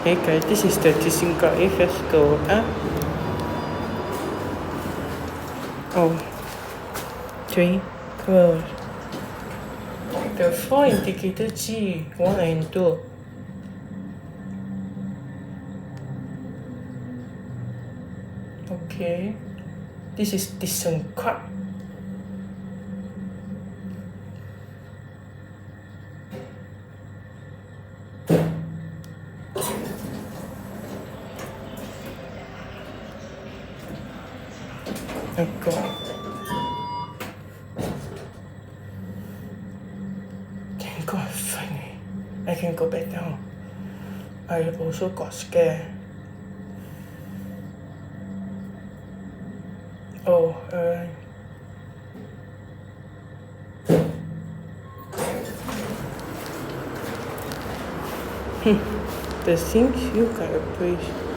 Hey guys, this is the ThyssenKrupp. Let's go. Oh, 3, 12. The 4 indicator G, 1 and 2. Okay. This is ThyssenKrupp. Oh God. Thank God, finally. I can go back down. I also got scared. Oh, the things you gotta praise.